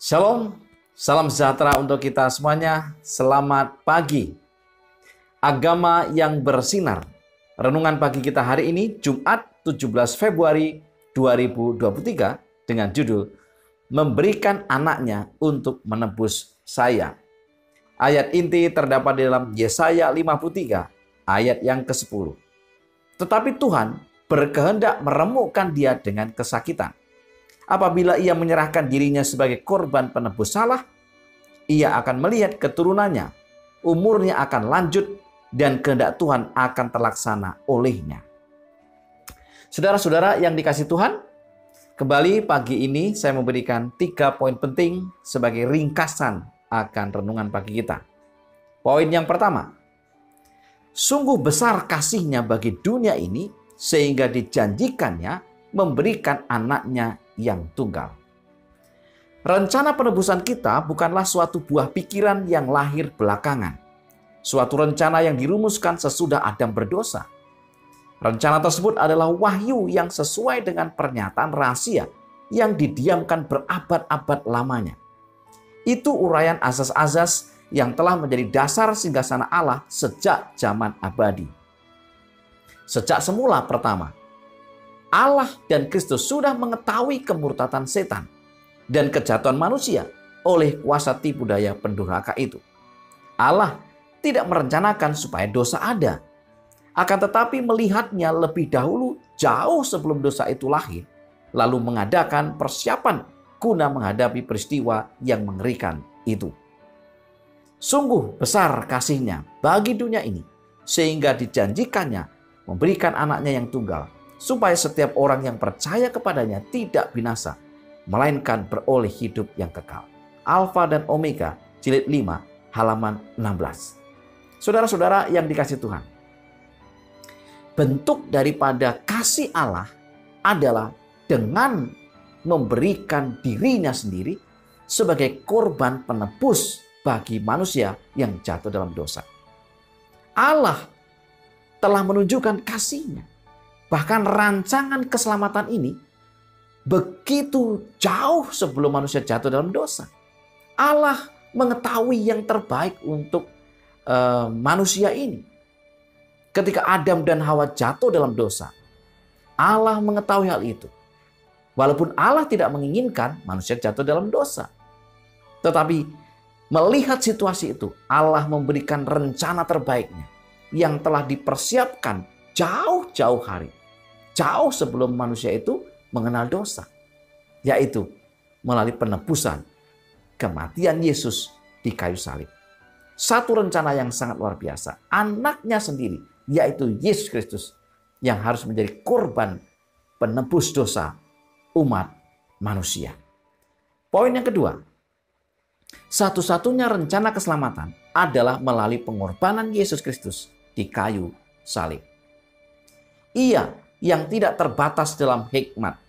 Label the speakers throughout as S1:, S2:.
S1: Shalom, salam sejahtera untuk kita semuanya. Selamat pagi. Agama yang bersinar. Renungan pagi kita hari ini Jumat 17 Februari 2023 dengan judul Memberikan Anaknya untuk Menebus Saya. Ayat inti terdapat di dalam Yesaya 53 ayat yang ke-10. Tetapi Tuhan berkehendak meremukkan dia dengan kesakitan. Apabila ia menyerahkan dirinya sebagai korban penebus salah, ia akan melihat keturunannya, umurnya akan lanjut, dan kehendak Tuhan akan terlaksana olehnya. Saudara-saudara yang dikasihi Tuhan, kembali pagi ini saya memberikan 3 poin penting sebagai ringkasan akan renungan pagi kita. Poin yang pertama, sungguh besar kasih-Nya bagi dunia ini sehingga dijanjikannya memberikan anaknya yang tunggal. Rencana penebusan kita bukanlah suatu buah pikiran yang lahir belakangan. Suatu rencana yang dirumuskan sesudah Adam berdosa. Rencana tersebut adalah wahyu yang sesuai dengan pernyataan rahasia yang didiamkan berabad-abad lamanya. Itu uraian azas-azas yang telah menjadi dasar singgasana Allah sejak zaman abadi. Sejak semula pertama, Allah dan Kristus sudah mengetahui kemurtatan setan dan kejatuhan manusia oleh kuasa tipu daya pendurhaka itu. Allah tidak merencanakan supaya dosa ada, akan tetapi melihatnya lebih dahulu jauh sebelum dosa itu lahir, lalu mengadakan persiapan guna menghadapi peristiwa yang mengerikan itu. Sungguh besar kasih-Nya bagi dunia ini, sehingga dijanjikannya memberikan anaknya yang tunggal, supaya setiap orang yang percaya kepadanya tidak binasa, melainkan beroleh hidup yang kekal. Alfa dan Omega, jilid 5, halaman 16. Saudara-saudara yang dikasihi Tuhan, bentuk daripada kasih Allah adalah dengan memberikan dirinya sendiri sebagai korban penebus bagi manusia yang jatuh dalam dosa. Allah telah menunjukkan kasih-Nya. Bahkan rancangan keselamatan ini begitu jauh sebelum manusia jatuh dalam dosa. Allah mengetahui yang terbaik untuk manusia ini. Ketika Adam dan Hawa jatuh dalam dosa, Allah mengetahui hal itu. Walaupun Allah tidak menginginkan manusia jatuh dalam dosa. Tetapi melihat situasi itu, Allah memberikan rencana terbaiknya yang telah dipersiapkan jauh-jauh hari, jauh sebelum manusia itu mengenal dosa, yaitu melalui penebusan kematian Yesus di kayu salib. Satu rencana yang sangat luar biasa, anaknya sendiri, yaitu Yesus Kristus, yang harus menjadi korban penebus dosa umat manusia. Poin yang kedua, satu-satunya rencana keselamatan adalah melalui pengorbanan Yesus Kristus di kayu salib. Ia yang tidak terbatas dalam hikmat,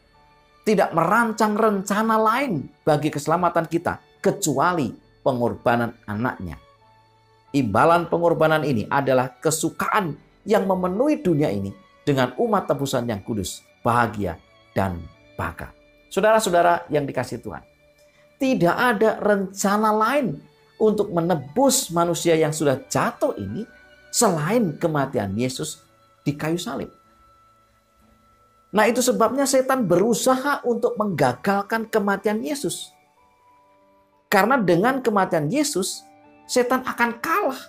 S1: tidak merancang rencana lain bagi keselamatan kita kecuali pengorbanan anaknya. Imbalan pengorbanan ini adalah kesukaan yang memenuhi dunia ini dengan umat tebusan yang kudus, bahagia, dan baka. Saudara-saudara yang dikasihi Tuhan, tidak ada rencana lain untuk menebus manusia yang sudah jatuh ini selain kematian Yesus di kayu salib. Nah, itu sebabnya setan berusaha untuk menggagalkan kematian Yesus. Karena dengan kematian Yesus, setan akan kalah.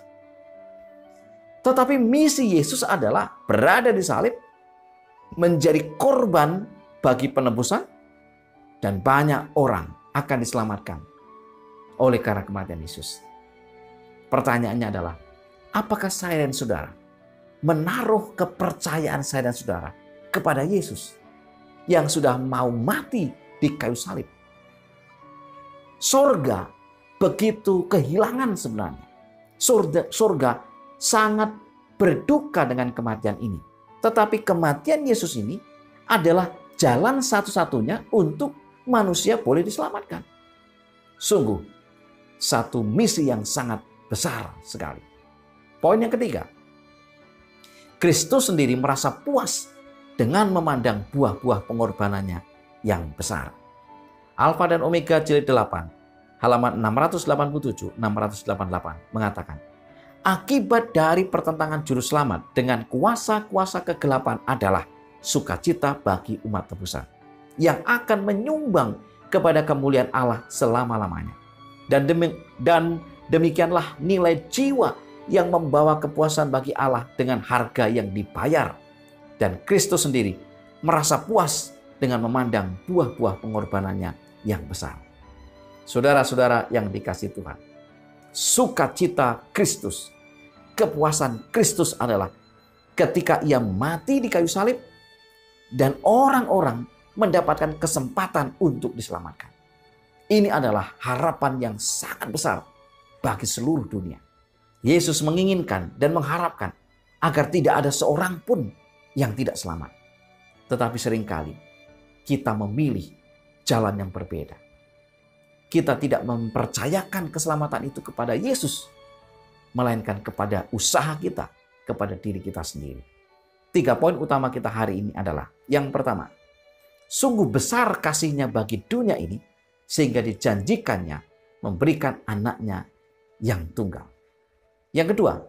S1: Tetapi misi Yesus adalah berada di salib, menjadi korban bagi penebusan, dan banyak orang akan diselamatkan oleh karena kematian Yesus. Pertanyaannya adalah, apakah saya dan saudara menaruh kepercayaan saya dan saudara kepada Yesus yang sudah mau mati di kayu salib? Surga begitu kehilangan sebenarnya. Surga sangat berduka dengan kematian ini. Tetapi kematian Yesus ini adalah jalan satu-satunya untuk manusia boleh diselamatkan. Sungguh satu misi yang sangat besar sekali. Poin yang ketiga, Kristus sendiri merasa puas dengan memandang buah-buah pengorbanannya yang besar. Alfa dan Omega jilid 8, halaman 687-688 mengatakan, akibat dari pertentangan juru selamat dengan kuasa-kuasa kegelapan adalah sukacita bagi umat tebusan yang akan menyumbang kepada kemuliaan Allah selama-lamanya. Dan demikianlah nilai jiwa yang membawa kepuasan bagi Allah dengan harga yang dibayar. Dan Kristus sendiri merasa puas dengan memandang buah-buah pengorbanannya yang besar. Saudara-saudara yang dikasihi Tuhan, sukacita Kristus, kepuasan Kristus adalah ketika ia mati di kayu salib dan orang-orang mendapatkan kesempatan untuk diselamatkan. Ini adalah harapan yang sangat besar bagi seluruh dunia. Yesus menginginkan dan mengharapkan agar tidak ada seorang pun yang tidak selamat. Tetapi seringkali kita memilih jalan yang berbeda. Kita tidak mempercayakan keselamatan itu kepada Yesus, melainkan kepada usaha kita, kepada diri kita sendiri. 3 poin utama kita hari ini adalah, yang pertama, sungguh besar kasih-Nya bagi dunia ini, sehingga dijanjikannya memberikan anaknya yang tunggal. Yang kedua,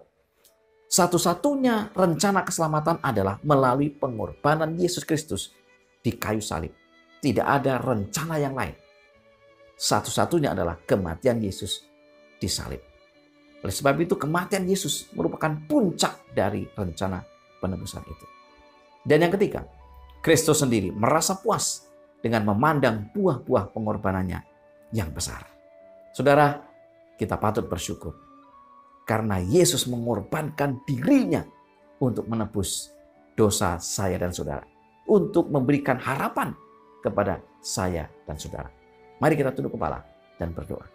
S1: satu-satunya rencana keselamatan adalah melalui pengorbanan Yesus Kristus di kayu salib. Tidak ada rencana yang lain. Satu-satunya adalah kematian Yesus di salib. Oleh sebab itu kematian Yesus merupakan puncak dari rencana penebusan itu. Dan yang ketiga, Kristus sendiri merasa puas dengan memandang buah-buah pengorbanannya yang besar. Saudara, kita patut bersyukur karena Yesus mengorbankan dirinya untuk menebus dosa saya dan saudara, untuk memberikan harapan kepada saya dan saudara. Mari kita tunduk kepala dan berdoa.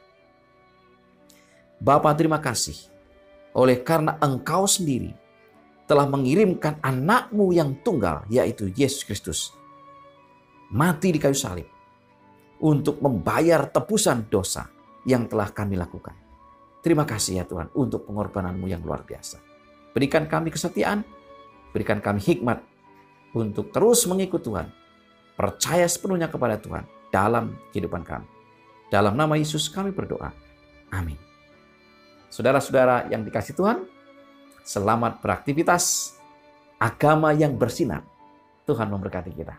S1: Bapa, terima kasih oleh karena Engkau sendiri telah mengirimkan anak-Mu yang tunggal, yaitu Yesus Kristus, mati di kayu salib untuk membayar tebusan dosa yang telah kami lakukan. Terima kasih ya Tuhan untuk pengorbanan-Mu yang luar biasa. Berikan kami kesetiaan, berikan kami hikmat untuk terus mengikut Tuhan, percaya sepenuhnya kepada Tuhan dalam kehidupan kami. Dalam nama Yesus kami berdoa. Amin. Saudara-saudara yang dikasihi Tuhan, selamat beraktivitas. Agama yang bersinar. Tuhan memberkati kita.